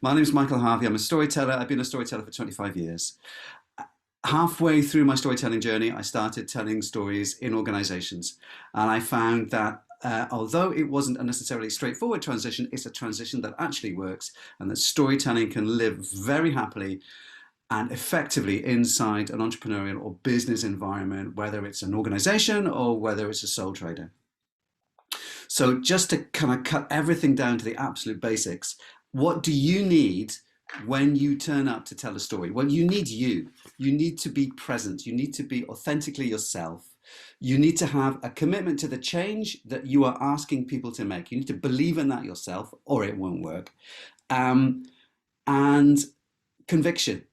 My name is Michael Harvey. I'm a storyteller. I've been a storyteller for 25 years. Halfway through my storytelling journey, I started telling stories in organizations. And I found that although it wasn't a necessarily straightforward transition, it's a transition that actually works and that storytelling can live very happily and effectively inside an entrepreneurial or business environment, whether it's an organization or whether it's a sole trader. So just to kind of cut everything down to the absolute basics, what do you need when you turn up to tell a story? Well, you need you. You need to be present. You need to be authentically yourself. You need to have a commitment to the change that you are asking people to make. You need to believe in that yourself or it won't work. And conviction.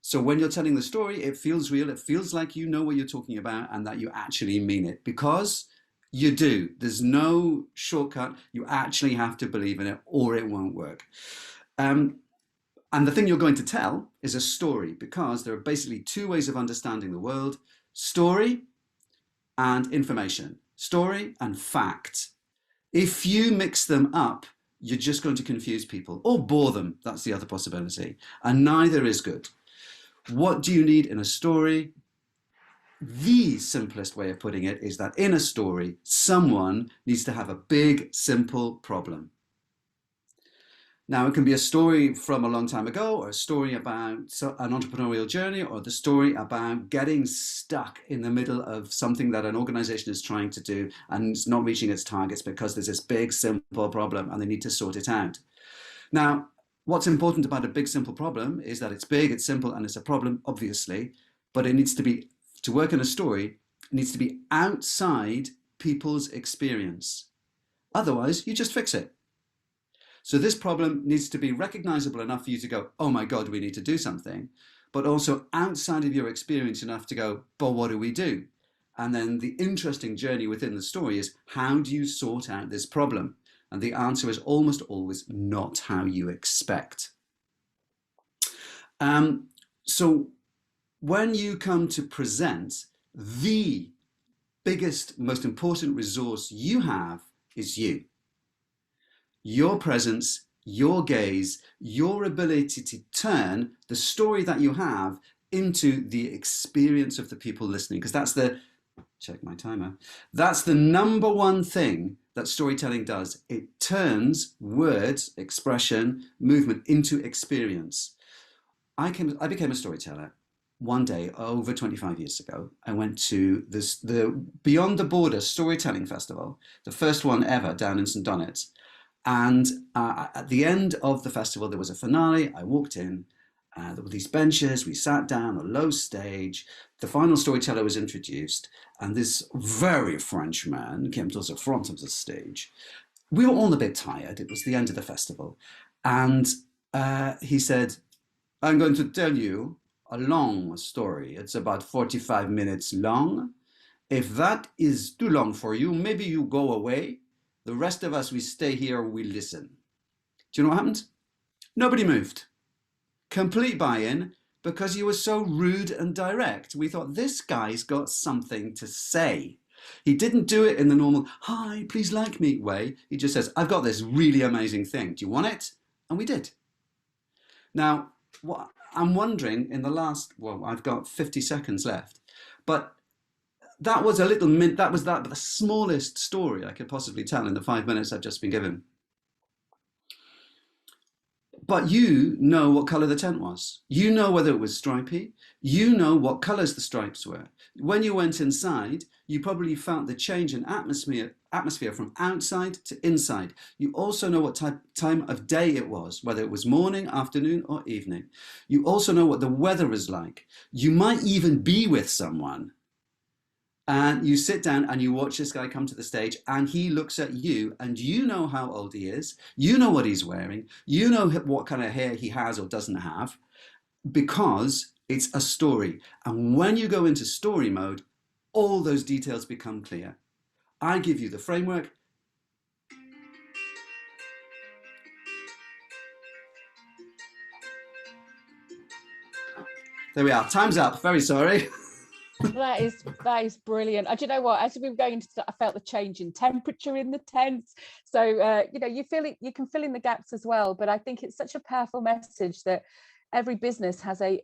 So when you're telling the story, it feels real. It feels like you know what you're talking about and that you actually mean it because you do. There's no shortcut. You actually have to believe in it or it won't work. And the thing you're going to tell is a story because there are basically two ways of understanding the world: story and information, story and fact. If you mix them up, you're just going to confuse people or bore them. That's the other possibility. And neither is good. What do you need in a story? The simplest way of putting it is that in a story, someone needs to have a big, simple problem. Now, it can be a story from a long time ago, or a story about an entrepreneurial journey, or the story about getting stuck in the middle of something that an organization is trying to do and it's not reaching its targets because there's this big, simple problem and they need to sort it out. Now, what's important about a big, simple problem is that it's big, it's simple, and it's a problem, obviously, but it needs to be, to work in a story, it needs to be outside people's experience. Otherwise, you just fix it. So this problem needs to be recognizable enough for you to go, oh my God, we need to do something, but also outside of your experience enough to go, but what do we do? And then the interesting journey within the story is, how do you sort out this problem? And the answer is almost always not how you expect. So when you come to present, the biggest, most important resource you have is you. Your presence, your gaze, your ability to turn the story that you have into the experience of the people listening. Because that's the, check my timer, that's the number one thing that storytelling does. It turns words, expression, movement into experience. I became a storyteller one day over 25 years ago. I went to the Beyond the Border Storytelling Festival, the first one ever down in St. Donat's. And at the end of the festival, there was a finale. I walked in, there were these benches, we sat down, a low stage. The final storyteller was introduced, and this very French man came to the front of the stage. We were all a bit tired. It was the end of the festival. And he said, I'm going to tell you a long story. It's about 45 minutes long. If that is too long for you, maybe you go away. The rest of us, we stay here, we listen. Do you know what happened? Nobody moved. Complete buy-in because he was so rude and direct. We thought, this guy's got something to say. He didn't do it in the normal, hi, please like me way. He just says, I've got this really amazing thing. Do you want it? And we did. Now, what I'm wondering in the last, well, I've got 50 seconds left, but that was the smallest story I could possibly tell in the 5 minutes I've just been given. But you know what color the tent was. You know whether it was stripy. You know what colors the stripes were. When you went inside, you probably felt the change in atmosphere from outside to inside. You also know what time of day it was, whether it was morning, afternoon, or evening. You also know what the weather was like. You might even be with someone. And you sit down and you watch this guy come to the stage and he looks at you and you know how old he is, you know what he's wearing, you know what kind of hair he has or doesn't have, because it's a story. And when you go into story mode, all those details become clear. I give you the framework. There we are, time's up, very sorry. That is brilliant. And do you know what? As we were going into that, I felt the change in temperature in the tent. So you know, you feel it, you can fill in the gaps as well. But I think it's such a powerful message that every business has a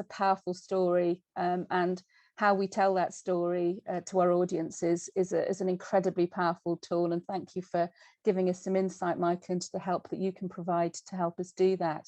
powerful story, and how we tell that story to our audiences is an incredibly powerful tool. And thank you for giving us some insight, Michael, into the help that you can provide to help us do that.